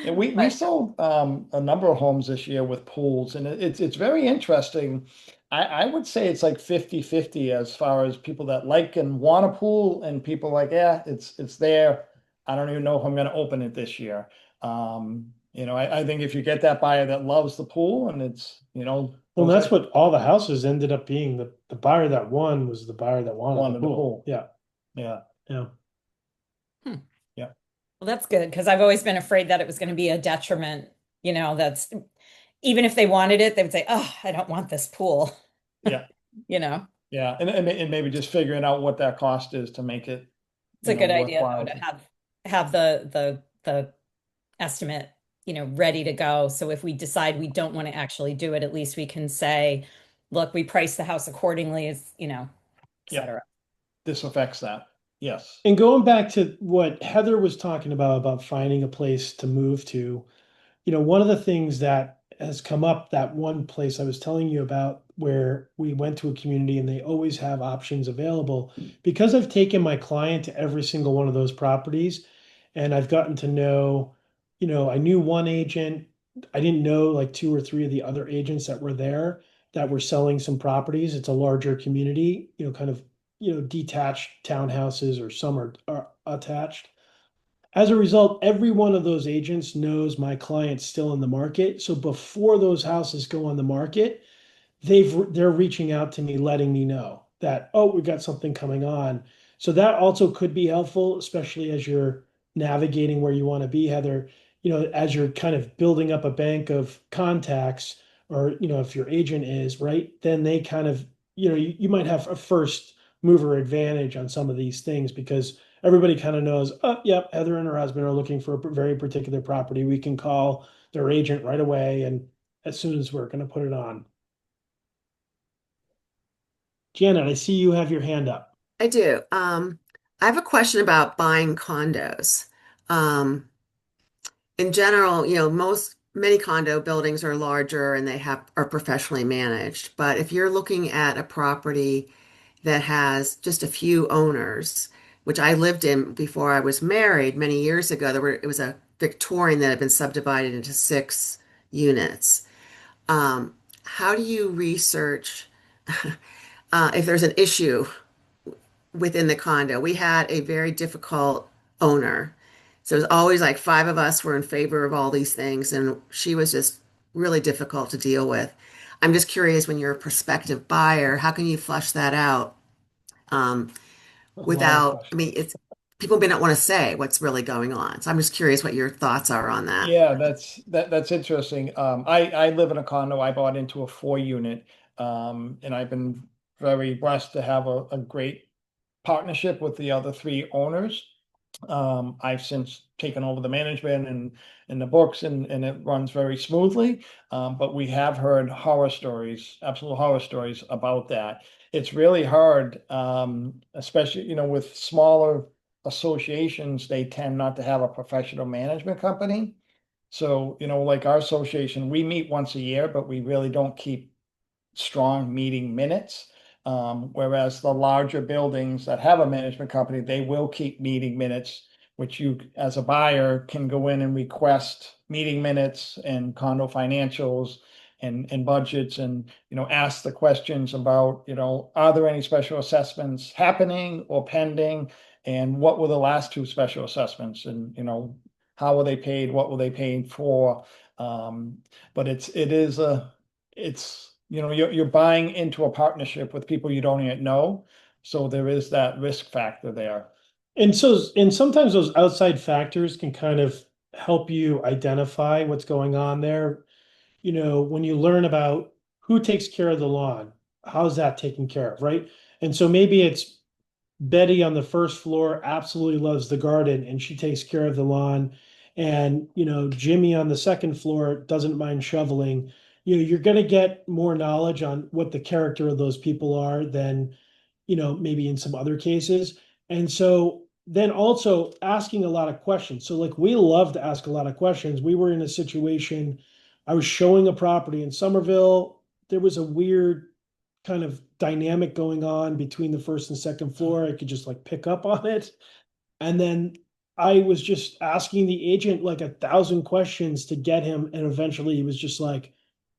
Speaker 1: And we sold a number of homes this year with pools, and it's very interesting. I would say it's like 50-50 as far as people that like and want a pool, and people like, yeah, it's there. I don't even know if I'm going to open it this year. I think if you get that buyer that loves the pool and it's,
Speaker 2: Well, that's what all the houses ended up being. The buyer that won was the buyer that wanted the pool. Yeah.
Speaker 1: Yeah.
Speaker 2: Yeah.
Speaker 1: Yeah.
Speaker 5: Well, that's good, because I've always been afraid that it was going to be a detriment. That's even if they wanted it, they would say, "Oh, I don't want this pool."
Speaker 1: Yeah.
Speaker 5: Yeah.
Speaker 1: And maybe just figuring out what that cost is to make it.
Speaker 5: It's a good idea though, to have the estimate, ready to go. So if we decide we don't want to actually do it, at least we can say, look, we priced the house accordingly, et cetera.
Speaker 1: This affects that. Yes.
Speaker 2: And going back to what Heather was talking about finding a place to move to, one of the things that has come up, that one place I was telling you about where we went to a community and they always have options available, because I've taken my client to every single one of those properties and I've gotten to know, I knew one agent. I didn't know like 2 or 3 of the other agents that were there that were selling some properties. It's a larger community, kind of, detached townhouses, or some are attached. As a result, every one of those agents knows my client's still in the market. So before those houses go on the market, they're reaching out to me, letting me know that, oh, we got something coming on. So that also could be helpful, especially as you're navigating where you want to be, Heather. As you're kind of building up a bank of contacts, or if your agent is right, then they kind of, you might have a first mover advantage on some of these things, because everybody kind of knows, oh, yep, Heather and her husband are looking for a very particular property. We can call their agent right away, and as soon as we're going to put it on. Janet, I see you have your hand up.
Speaker 6: I do. I have a question about buying condos. Um, in general, many condo buildings are larger and are professionally managed. But if you're looking at a property that has just a few owners, which I lived in before I was married many years ago, it was a Victorian that had been subdivided into 6 units. How do you research if there's an issue within the condo? We had a very difficult owner. So it was always like 5 of us were in favor of all these things, and she was just really difficult to deal with. I'm just curious, when you're a prospective buyer, how can you flush that out without, it's people may not want to say what's really going on. So I'm just curious what your thoughts are on that.
Speaker 1: Yeah, that's interesting. I live in a condo. I bought into a 4 unit, and I've been very blessed to have a great partnership with the other 3 owners. I've since taken over the management and the books, and it runs very smoothly. But we have heard horror stories, absolute horror stories about that. It's really hard, especially, with smaller associations, they tend not to have a professional management company. So, like our association, we meet once a year, but we really don't keep strong meeting minutes. Whereas the larger buildings that have a management company, they will keep meeting minutes, which you, as a buyer, can go in and request meeting minutes and condo financials and budgets, and, ask the questions about, are there any special assessments happening or pending? And what were the last two special assessments? And, how were they paid? What were they paid for? But you're buying into a partnership with people you don't yet know. So there is that risk factor there.
Speaker 2: And sometimes those outside factors can kind of help you identify what's going on there. When you learn about who takes care of the lawn, how's that taken care of, right? And so maybe it's Betty on the first floor absolutely loves the garden and she takes care of the lawn. And, Jimmy on the second floor doesn't mind shoveling. You're going to get more knowledge on what the character of those people are than, maybe in some other cases. And so then also asking a lot of questions. So, like, we love to ask a lot of questions. We were in a situation, I was showing a property in Somerville. There was a weird kind of dynamic going on between the first and second floor. I could just like pick up on it. And then I was just asking the agent like 1,000 questions to get him. And eventually he was just like,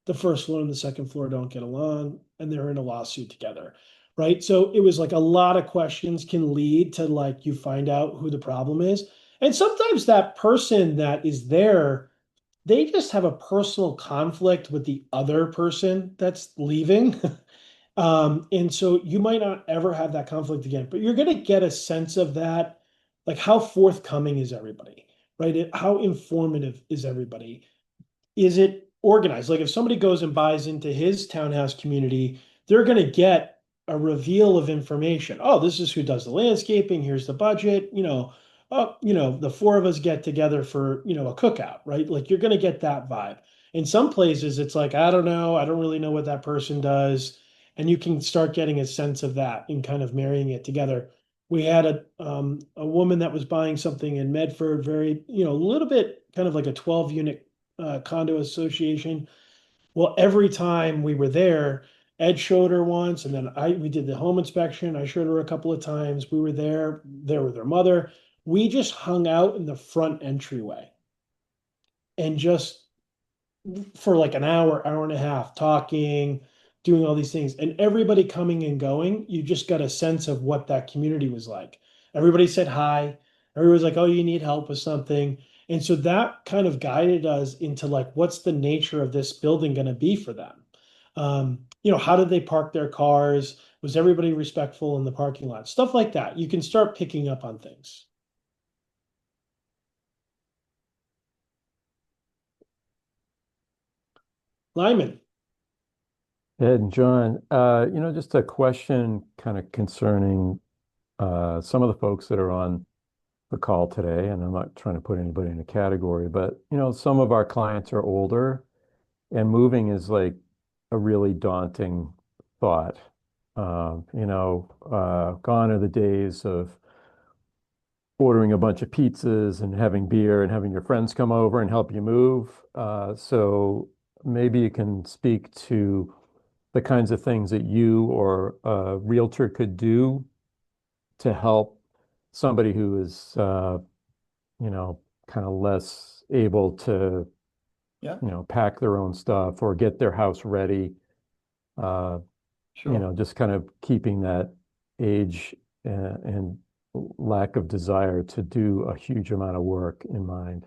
Speaker 2: the first floor and the second floor don't get along and they're in a lawsuit together. Right. So it was like a lot of questions can lead to like you find out who the problem is. And sometimes that person that is there, they just have a personal conflict with the other person that's leaving. And so you might not ever have that conflict again, but you're going to get a sense of that. Like, how forthcoming is everybody, right? How informative is everybody? Is it organized? Like, if somebody goes and buys into his townhouse community, they're going to get a reveal of information. Oh, this is who does the landscaping. Here's the budget. The four of us get together for, a cookout, right? Like, you're going to get that vibe. In some places, it's like, I don't know. I don't really know what that person does. And you can start getting a sense of that and kind of marrying it together. We had a woman that was buying something in Medford, very, a little bit kind of like a 12-unit condo association. Well, every time we were there, Ed showed her once, and then we did the home inspection. I showed her a couple of times. We were there with her mother. We just hung out in the front entryway and just for like an hour, hour and a half, talking, doing all these things, and everybody coming and going. You just got a sense of what that community was like. Everybody said hi. Everybody was like, "Oh, you need help with something." And so that kind of guided us into like, what's the nature of this building going to be for them? How did they park their cars? Was everybody respectful in the parking lot? Stuff like that. You can start picking up on things. Lyman.
Speaker 7: Ed and John, just a question kind of concerning some of the folks that are on the call today, and I'm not trying to put anybody in a category, but some of our clients are older, and moving is like a really daunting thought. Gone are the days of ordering a bunch of pizzas and having beer and having your friends come over and help you move. So maybe you can speak to the kinds of things that you or a realtor could do to help somebody who is, kind of less able to,
Speaker 1: Yeah,
Speaker 7: pack their own stuff or get their house ready.
Speaker 1: sure.
Speaker 7: Just kind of keeping that age and lack of desire to do a huge amount of work in mind.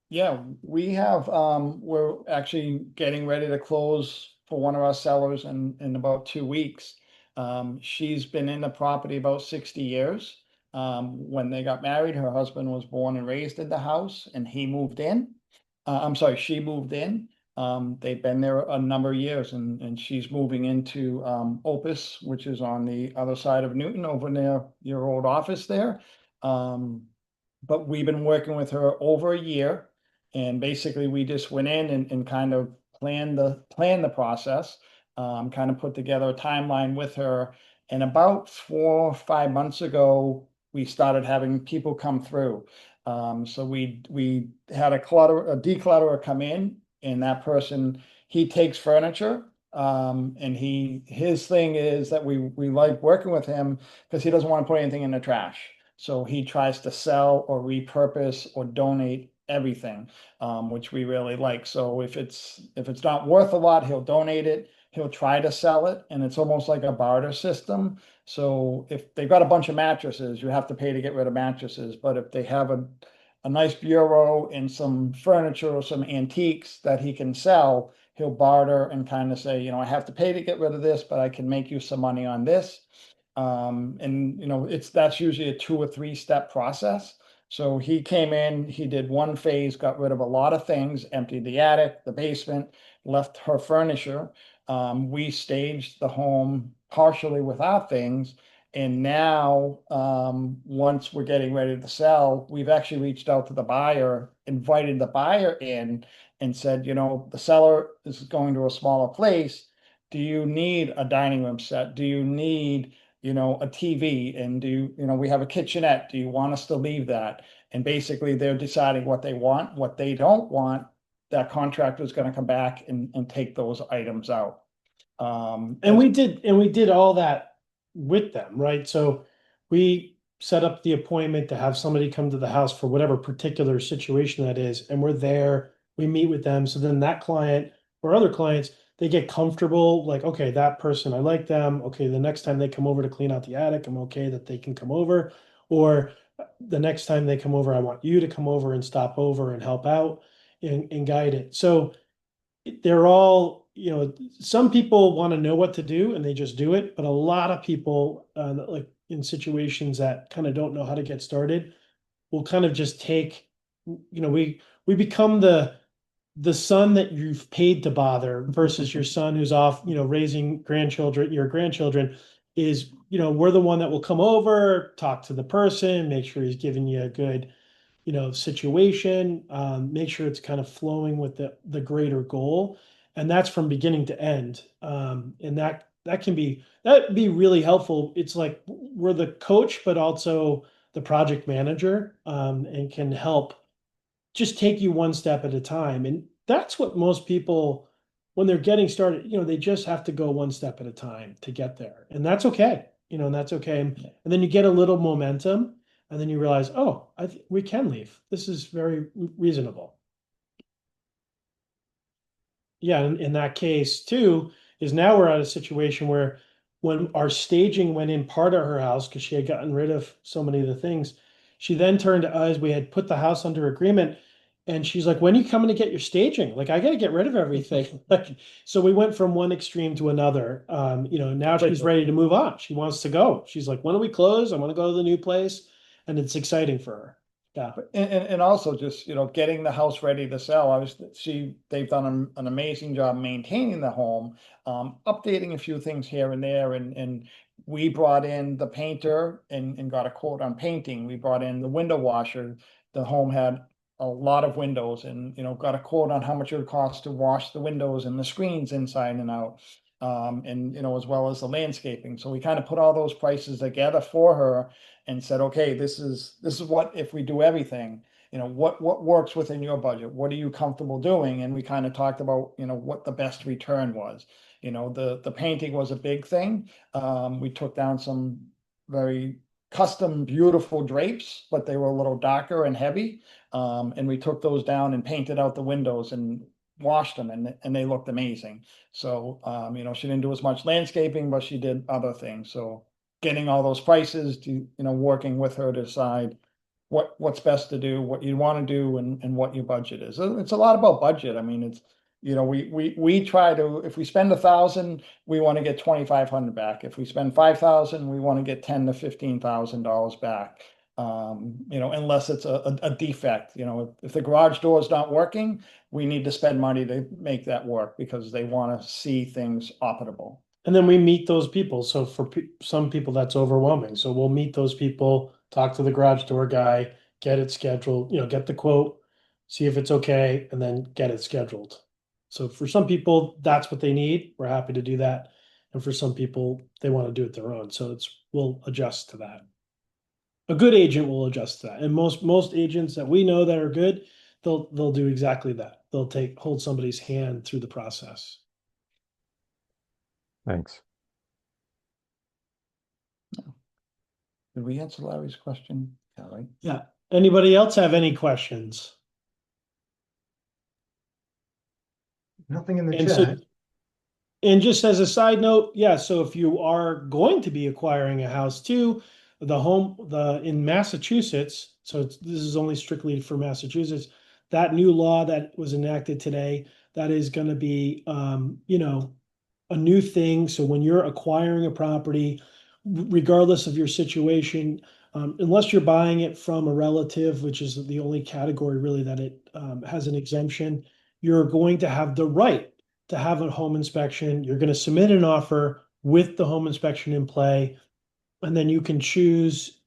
Speaker 1: Yeah, we're actually getting ready to close for one of our sellers in about 2 weeks. She's been in the property about 60 years. When they got married, her husband was born and raised in the house and he moved in. I'm sorry, she moved in. They've been there a number of years, and she's moving into Opus, which is on the other side of Newton over near your old office there. But we've been working with her over a year, and basically we just went in and kind of planned the process, kind of put together a timeline with her. And about 4 or 5 months ago, we started having people come through. So we had a declutterer come in, and that person, he takes furniture And his thing is that we like working with him because he doesn't want to put anything in the trash. So he tries to sell or repurpose or donate everything, which we really like. So if it's not worth a lot, he'll donate it. He'll try to sell it, and it's almost like a barter system. So if they've got a bunch of mattresses, you have to pay to get rid of mattresses. But if they have a nice bureau and some furniture or some antiques that he can sell, he'll barter and kind of say, I have to pay to get rid of this, but I can make you some money on this. And that's usually a 2 or 3 step process. So he came in, he did one phase, got rid of a lot of things, emptied the attic, the basement, left her furniture. We staged the home partially with our things. And now, once we're getting ready to sell, we've actually reached out to the buyer, invited the buyer in and said, the seller is going to a smaller place. Do you need a dining room set? Do you need, a TV? And we have a kitchenette. Do you want us to leave that? And basically they're deciding what they want, what they don't want. That contractor is going to come back and take those items out.
Speaker 2: And we did all that with them, right? So we set up the appointment to have somebody come to the house for whatever particular situation that is, and we're there, we meet with them. So then that client or other clients, they get comfortable, like, okay, that person, I like them. Okay, the next time they come over to clean out the attic, I'm okay that they can come over. Or the next time they come over, I want you to come over and stop over and help out and guide it. So they're all, some people want to know what to do and they just do it, but a lot of people, like in situations that kind of don't know how to get started, will kind of just take, we become the son that you've paid to bother versus your son who's off, raising your grandchildren is, we're the one that will come over, talk to the person, make sure he's giving you a good, situation, make sure it's kind of flowing with the greater goal. And that's from beginning to end. And that'd be really helpful. It's like we're the coach, but also the project manager, and can help just take you one step at a time. And that's what most people, when they're getting started, they just have to go one step at a time to get there. And that's okay. And that's okay. And then you get a little momentum. And then you realize, oh, we can leave. This is very reasonable. Yeah, in that case too, is now we're at a situation where when our staging went in part of her house, because she had gotten rid of so many of the things, she then turned to us, we had put the house under agreement, and she's like, when are you coming to get your staging? Like, I got to get rid of everything. Like, so we went from one extreme to another. Now she's ready to move on. She wants to go. She's like, when do we close? I want to go to the new place. And it's exciting for her. Yeah.
Speaker 1: And also just, getting the house ready to sell. They've done an amazing job maintaining the home, updating a few things here and there. And we brought in the painter and got a quote on painting. We brought in the window washer. The home had a lot of windows and, got a quote on how much it would cost to wash the windows and the screens inside and out. And as well as the landscaping. So we kind of put all those prices together for her and said, okay, this is what, if we do everything, what works within your budget? What are you comfortable doing? And we kind of talked about, what the best return was. The painting was a big thing. We took down some very custom, beautiful drapes, but they were a little darker and heavy. And we took those down and painted out the windows and washed them, and they looked amazing. So, she didn't do as much landscaping, but she did other things. So getting all those prices to, working with her to decide what's best to do, what you want to do, and what your budget is. It's a lot about budget. I mean, it's, we try to, if we spend 1,000, we want to get 2,500 back. If we spend 5,000, we want to get $10,000 to $15,000 back. Unless it's a defect, if the garage door is not working, we need to spend money to make that work because they want to see things operable.
Speaker 2: And then we meet those people. So for some people, that's overwhelming. So we'll meet those people, talk to the garage door guy, get it scheduled, get the quote, see if it's okay, and then get it scheduled. So for some people, that's what they need. We're happy to do that. And for some people, they want to do it their own. So we'll adjust to that. A good agent will adjust to that. And most agents that we know that are good, they'll do exactly that. They'll hold somebody's hand through the process.
Speaker 7: Thanks.
Speaker 1: Did we answer Larry's question? Yeah, right.
Speaker 2: Yeah. Anybody else have any questions?
Speaker 3: Nothing in the
Speaker 2: And so,
Speaker 3: chat.
Speaker 2: and just as a side note, yeah, so if you are going to be acquiring a house too, in Massachusetts, so this is only strictly for Massachusetts, that new law that was enacted today, that is going to be, a new thing. So when you're acquiring a property, regardless of your situation, unless you're buying it from a relative, which is the only category really that it has an exemption, you're going to have the right to have a home inspection. You're going to submit an offer with the home inspection in play, and then you can choose.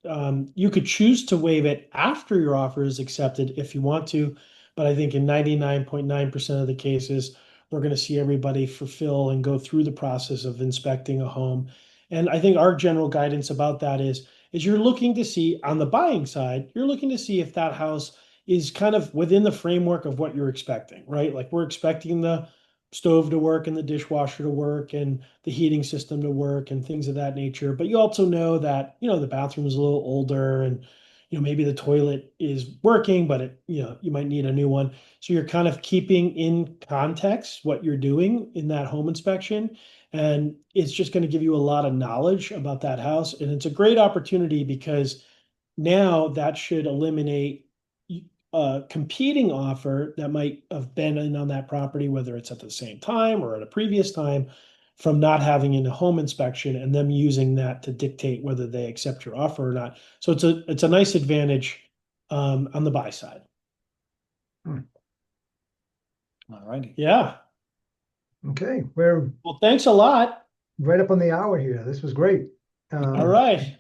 Speaker 2: You could choose to waive it after your offer is accepted if you want to, but I think in 99.9% of the cases, we're going to see everybody fulfill and go through the process of inspecting a home. And I think our general guidance about that is you're looking to see on the buying side, you're looking to see if that house is kind of within the framework of what you're expecting, right? Like we're expecting the stove to work and the dishwasher to work and the heating system to work and things of that nature. But you also know that, the bathroom is a little older and, maybe the toilet is working, but you might need a new one. So you're kind of keeping in context what you're doing in that home inspection. And it's just going to give you a lot of knowledge about that house. And it's a great opportunity because now that should eliminate a competing offer that might have been in on that property, whether it's at the same time or at a previous time, from not having in a home inspection and them using that to dictate whether they accept your offer or not. So it's a nice advantage on the buy side.
Speaker 1: All righty.
Speaker 2: Yeah.
Speaker 3: Okay, we're
Speaker 2: Well, thanks a lot.
Speaker 3: right up on the hour here. This was great.
Speaker 2: All right.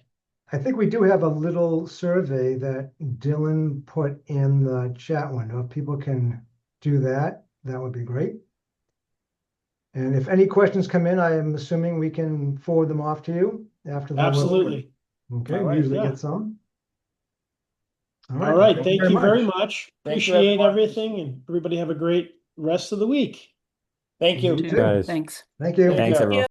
Speaker 3: I think we do have a little survey that Dylan put in the chat window. If people can do that, that would be great. And if any questions come in, I am assuming we can forward them off to you after the.
Speaker 2: Absolutely.
Speaker 3: Okay,
Speaker 1: All
Speaker 3: we
Speaker 1: right,
Speaker 3: usually
Speaker 2: yeah.
Speaker 3: get some.
Speaker 2: All right. Thank you very much.
Speaker 1: Thank you,
Speaker 2: Appreciate
Speaker 1: everyone.
Speaker 2: everything, and everybody have a great rest of the week.
Speaker 1: Thank you.
Speaker 3: You too.
Speaker 7: Guys.
Speaker 8: Thanks.
Speaker 3: Thank you.
Speaker 1: Take
Speaker 8: Thanks,
Speaker 1: care.
Speaker 8: everyone.